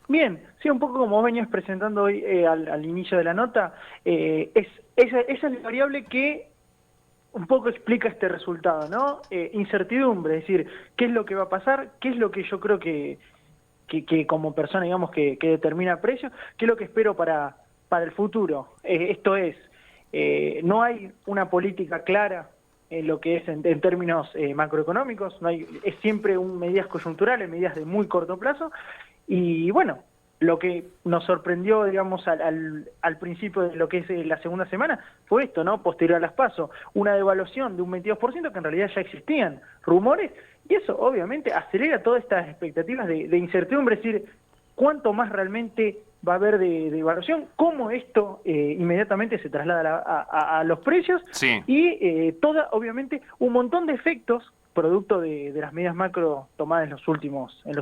Bien, sí, un poco como vos venías presentando hoy al inicio de la nota, esa es la variable que un poco explica este resultado, ¿no? Incertidumbre, es decir, ¿qué es lo que va a pasar? ¿Qué es lo que yo creo que como persona, digamos, que determina precios? ¿Qué es lo que espero para el futuro? Esto es, no hay una política clara en lo que es en términos macroeconómicos, no hay, es siempre medidas coyunturales, medidas de muy corto plazo, y bueno, lo que nos sorprendió, digamos, al principio de lo que es la segunda semana fue esto, ¿no? Posterior a las PASO, una devaluación de un 22% que en realidad ya existían rumores, y eso obviamente acelera todas estas expectativas de incertidumbre, es decir, cuánto más realmente va a haber de evaluación, cómo esto inmediatamente se traslada a los precios Sí. y obviamente, un montón de efectos producto de las medidas macro tomadas en los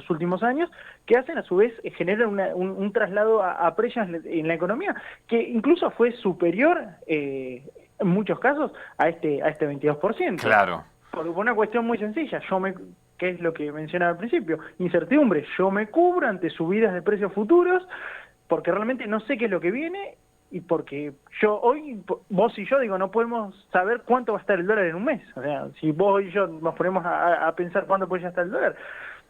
últimos años, que hacen a su vez generan un traslado a precios en la economía, que incluso fue superior en muchos casos a este 22%. Claro. Por una cuestión muy sencilla, que es lo que mencionaba al principio, incertidumbre, yo me cubro ante subidas de precios futuros, porque realmente no sé qué es lo que viene, y porque vos y yo, digo, no podemos saber cuánto va a estar el dólar en un mes. O sea, si vos y yo nos ponemos a pensar cuándo puede ya estar el dólar,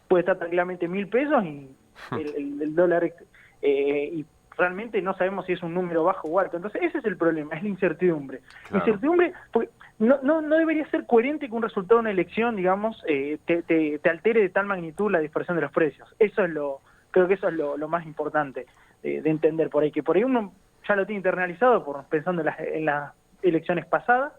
puede estar tranquilamente 1.000 pesos y el dólar, y realmente no sabemos si es un número bajo o alto. Entonces ese es el problema, es la incertidumbre. Claro. Incertidumbre, porque no debería ser coherente que un resultado de una elección, digamos, te altere de tal magnitud la dispersión de los precios. Creo que eso es lo más importante de entender por ahí, que por ahí uno ya lo tiene internalizado pensando en las elecciones pasadas,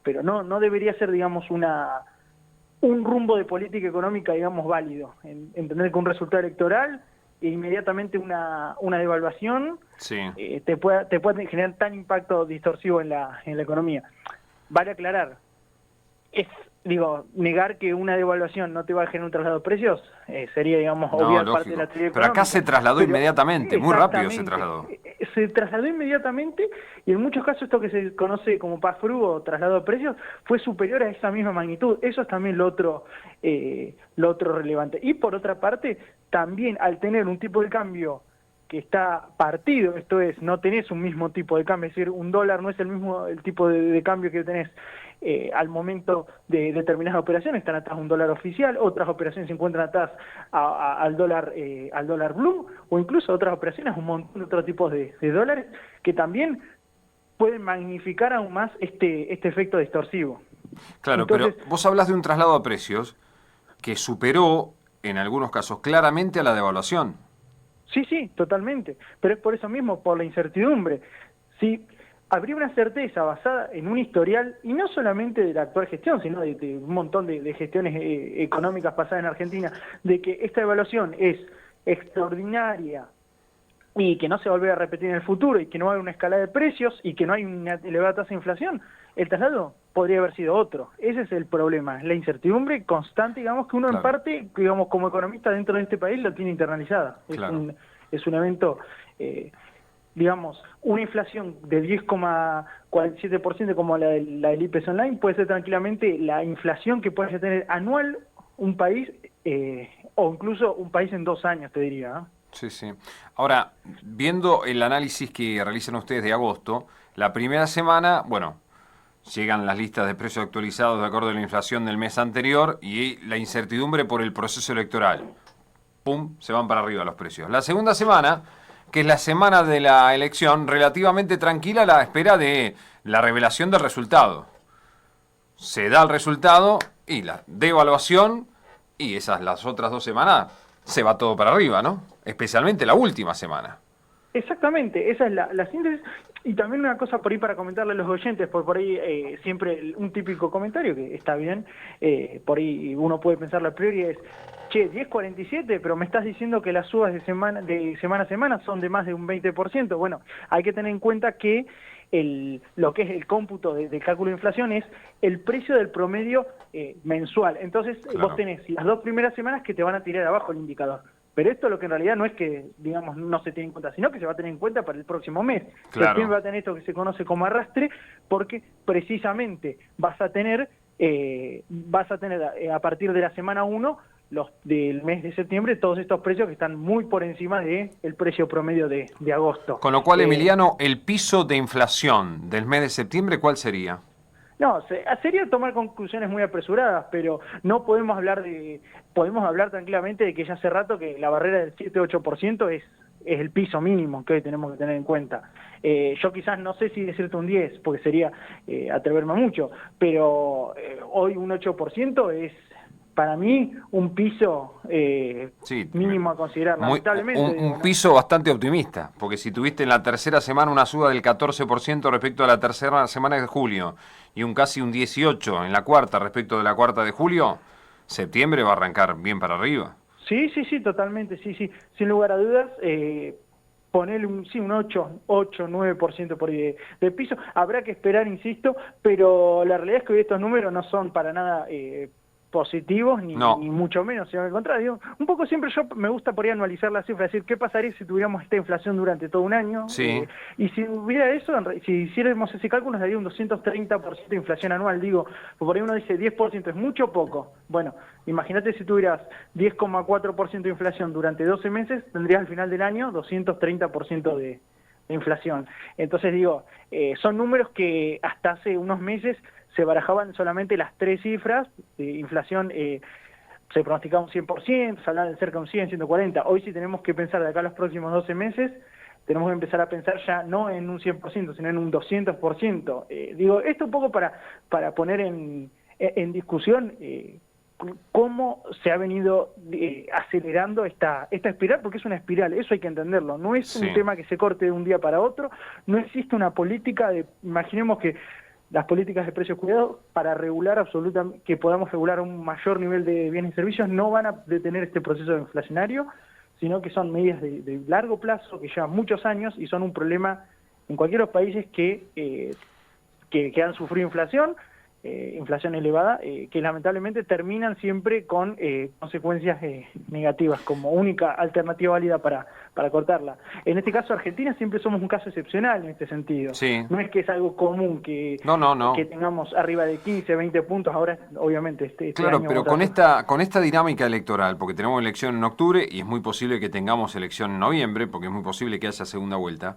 pero no debería ser, digamos, un rumbo de política económica, digamos, válido. Entender que un resultado electoral e inmediatamente una devaluación Sí. te puede generar tan impacto distorsivo en la economía. Vale aclarar, negar que una devaluación no te va a generar un traslado de precios sería, digamos, No, obviar parte de lógico. la teoría Pero acá se económica. trasladó Pero inmediatamente, muy rápido se exactamente, trasladó. se trasladó inmediatamente y en muchos casos esto que se conoce como pass-through o traslado de precios fue superior a esa misma magnitud. Eso es también lo otro relevante. Y por otra parte, también al tener un tipo de cambio que está partido, esto es, no tenés un mismo tipo de cambio, es decir, un dólar no es el tipo de cambio que tenés al momento de determinadas operaciones, están atrás un dólar oficial, otras operaciones se encuentran atrás al dólar blue, o incluso otras operaciones, un montón de otros tipos de dólares, que también pueden magnificar aún más este efecto distorsivo. Claro, pero Entonces, vos hablas de un traslado a precios que superó, en algunos casos, claramente a la devaluación. sí, totalmente, pero es por eso mismo, por la incertidumbre. Si habría una certeza basada en un historial, y no solamente de la actual gestión, sino de un montón de gestiones económicas pasadas en Argentina, de que esta evaluación es extraordinaria y que no se va a volver a repetir en el futuro y que no hay una escalada de precios y que no hay una elevada tasa de inflación, el traslado podría haber sido otro. Ese es el problema, la incertidumbre constante, digamos, que uno en Claro, parte, digamos, como economista dentro de este país lo tiene internalizada. claro. Es un evento, digamos, una inflación de 10,47% como la del IPC Online puede ser tranquilamente la inflación que puede tener anual un país, o incluso un país en 2 años, te diría, ¿no? Sí, sí. Ahora, viendo el análisis que realizan ustedes de agosto, la primera semana, bueno, llegan las listas de precios actualizados de acuerdo a la inflación del mes anterior y la incertidumbre por el proceso electoral. ¡Pum! Se van para arriba los precios. La segunda semana, que es la semana de la elección, relativamente tranquila a la espera de la revelación del resultado. Se da el resultado y la devaluación y las otras 2 semanas se va todo para arriba, ¿no? Especialmente la última semana. Exactamente, esa es la síntesis. Y también una cosa por ahí para comentarle a los oyentes, por ahí siempre un típico comentario que está bien, por ahí uno puede pensarlo a priori es, che, 10,47, pero me estás diciendo que las subas de semana a semana son de más de un 20%. Bueno, hay que tener en cuenta que lo que es el cómputo de cálculo de inflación es el precio del promedio mensual. Entonces vos Claro, tenés las 2 primeras semanas que te van a tirar abajo el indicador. Pero esto lo que en realidad no es que, digamos, no se tiene en cuenta, sino que se va a tener en cuenta para el próximo mes. claro, Septiembre va a tener esto que se conoce como arrastre, porque precisamente vas a tener a partir de la semana 1 los del mes de septiembre, todos estos precios que están muy por encima del precio promedio de agosto. Con lo cual, Emiliano, el piso de inflación del mes de septiembre, ¿cuál sería? No, sería tomar conclusiones muy apresuradas, pero no podemos hablar tranquilamente de que ya hace rato que la barrera del 7-8% es el piso mínimo que hoy tenemos que tener en cuenta. Yo quizás no sé si decirte un 10, porque sería atreverme mucho, pero hoy un 8% es para mí un piso Sí, mínimo a considerar, lamentablemente. Un piso bastante optimista, porque si tuviste en la tercera semana una suba del 14% respecto a la tercera semana de julio y casi un 18% en la cuarta respecto de la cuarta de julio, septiembre va a arrancar bien para arriba. Sí, totalmente, sí, sin lugar a dudas. Ponerle un 8-9% por ahí de piso. Habrá que esperar, insisto, pero la realidad es que hoy estos números no son para nada positivos, ni mucho menos, sino al contrario. Un poco siempre yo me gusta por ahí anualizar la cifra, decir, ¿qué pasaría si tuviéramos esta inflación durante todo un año? Sí. Y si hubiera eso, si hiciéramos ese cálculo, nos daría un 230% de inflación anual. Digo, por ahí uno dice, 10% es mucho o poco. Bueno, imagínate si tuvieras 10,4% de inflación durante 12 meses, tendrías al final del año 230% de inflación. Entonces digo, son números que hasta hace unos meses se barajaban solamente las tres cifras de inflación, se pronosticaba un 100%, se hablaba de cerca de un 100, 140. Hoy sí tenemos que pensar de acá a los próximos 12 meses, tenemos que empezar a pensar ya no en un 100%, sino en un 200%. Digo, esto un poco para poner en discusión cómo se ha venido acelerando esta espiral, porque es una espiral, eso hay que entenderlo, no es un tema que se corte de un día para otro, no existe una política imaginemos que las políticas de precios cuidados para regular absolutamente, que podamos regular un mayor nivel de bienes y servicios, no van a detener este proceso inflacionario, sino que son medidas de largo plazo, que llevan muchos años y son un problema en cualquiera de los países que han sufrido inflación elevada, que lamentablemente terminan siempre con consecuencias negativas como única alternativa válida para cortarla. En este caso Argentina siempre somos un caso excepcional en este sentido. Sí. No es que es algo común que tengamos arriba de 15, 20 puntos, ahora obviamente este claro, año pero con esta dinámica electoral, porque tenemos elección en octubre y es muy posible que tengamos elección en noviembre, porque es muy posible que haya segunda vuelta.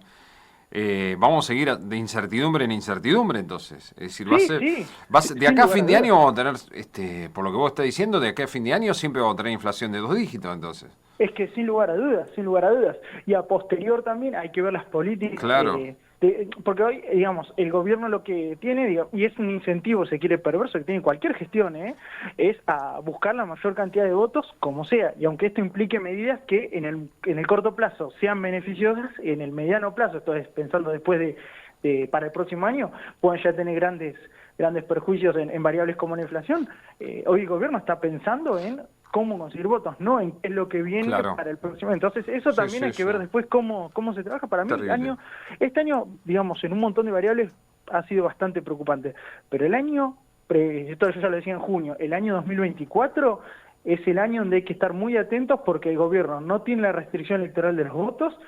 Vamos a seguir de incertidumbre en incertidumbre, entonces. Es decir, de acá a fin de año vamos a tener, por lo que vos estás diciendo, de acá a fin de año siempre vamos a tener inflación de 2 dígitos, entonces. Es que sin lugar a dudas. Y a posterior también hay que ver las políticas. Claro. Porque hoy, digamos, el gobierno lo que tiene, y es un incentivo, se quiere perverso, que tiene cualquier gestión, es a buscar la mayor cantidad de votos, como sea. Y aunque esto implique medidas que en el corto plazo sean beneficiosas, en el mediano plazo, esto es pensando después para el próximo año, puedan ya tener grandes perjuicios en variables como la inflación. Hoy el gobierno está pensando en cómo conseguir votos, no en qué es lo que viene para el próximo. Entonces eso también hay que ver después cómo se trabaja. Para mí este año, digamos, en un montón de variables ha sido bastante preocupante, pero el año, esto yo ya lo decía en junio, el año 2024 es el año donde hay que estar muy atentos porque el gobierno no tiene la restricción electoral de los votos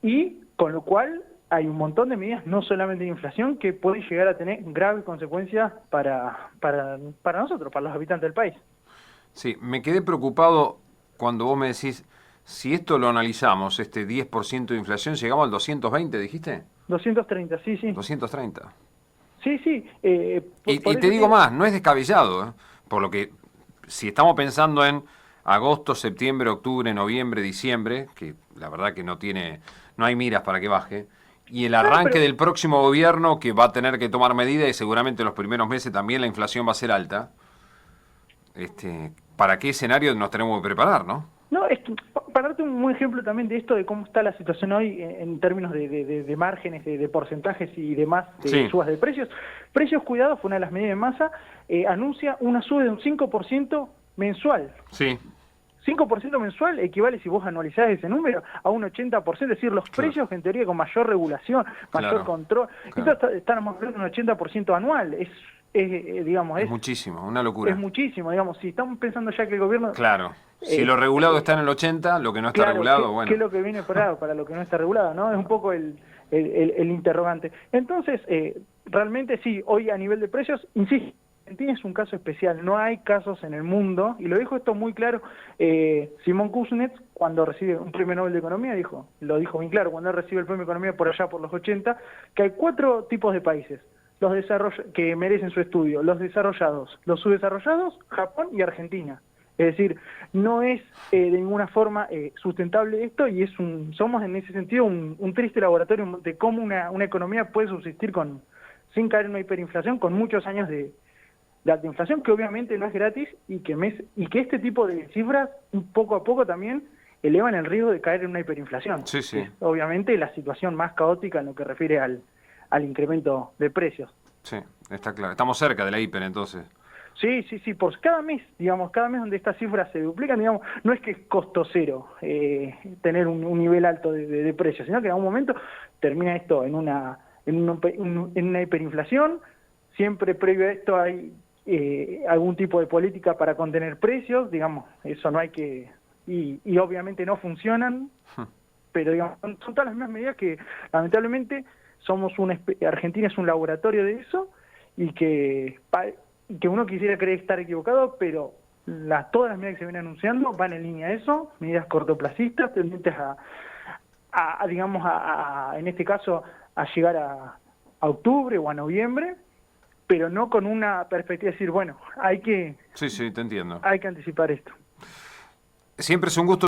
y con lo cual hay un montón de medidas, no solamente de inflación, que pueden llegar a tener graves consecuencias para nosotros, para los habitantes del país. Sí, me quedé preocupado cuando vos me decís, si esto lo analizamos, este 10% de inflación, ¿llegamos al 220, dijiste? 230, sí. 230. Sí. Y te digo más, no es descabellado, por lo que si estamos pensando en agosto, septiembre, octubre, noviembre, diciembre, que la verdad que no hay miras para que baje, y el arranque del próximo gobierno que va a tener que tomar medidas y seguramente los primeros meses también la inflación va a ser alta, ¿para qué escenario nos tenemos que preparar, no? No, para darte un buen ejemplo también de esto, de cómo está la situación hoy en términos de márgenes, de porcentajes y demás, de subas de precios. Precios Cuidados, fue una de las medidas de masa, anuncia una suba de un 5% mensual. Sí. 5% mensual equivale, si vos anualizás ese número, a un 80%, es decir, los precios en teoría con mayor regulación, mayor control. Entonces estamos hablando de un 80% anual, es muchísimo, una locura. Es muchísimo, digamos, si estamos pensando ya que el gobierno... Claro, si lo regulado está en el 80, lo que no está regulado, bueno. ¿Qué es lo que viene para lo que no está regulado, no? Es un poco el interrogante. Entonces, realmente sí, hoy a nivel de precios, insisto, Argentina es un caso especial, no hay casos en el mundo, y lo dijo esto muy claro Simón Kuznets cuando recibe un premio Nobel de Economía, lo dijo muy claro, cuando él recibe el premio de Economía por allá por los 80, que hay 4 tipos de países que merecen su estudio: los desarrollados, los subdesarrollados, Japón y Argentina. Es decir, no es de ninguna forma sustentable esto, y somos en ese sentido un triste laboratorio de cómo una economía puede subsistir sin caer en una hiperinflación, con muchos años de alta inflación, que obviamente no es gratis, y que este tipo de cifras, poco a poco también, elevan el riesgo de caer en una hiperinflación. Sí, sí. Es, obviamente, la situación más caótica en lo que refiere al incremento de precios. Sí, está claro. Estamos cerca de la hiper, entonces. Sí, por cada mes donde estas cifras se duplican, no es que es costo cero tener un nivel alto de precios, sino que en algún momento termina esto en una hiperinflación. Siempre previo a esto hay algún tipo de política para contener precios, eso no hay que... Y obviamente no funcionan, pero son todas las mismas medidas que lamentablemente Argentina es un laboratorio de eso, y que uno quisiera creer estar equivocado, pero todas las medidas que se vienen anunciando van en línea a eso, medidas cortoplacistas, tendientes en este caso, a llegar a octubre o a noviembre, pero no con una perspectiva de decir, bueno, Sí, te entiendo. hay que anticipar esto. Siempre es un gusto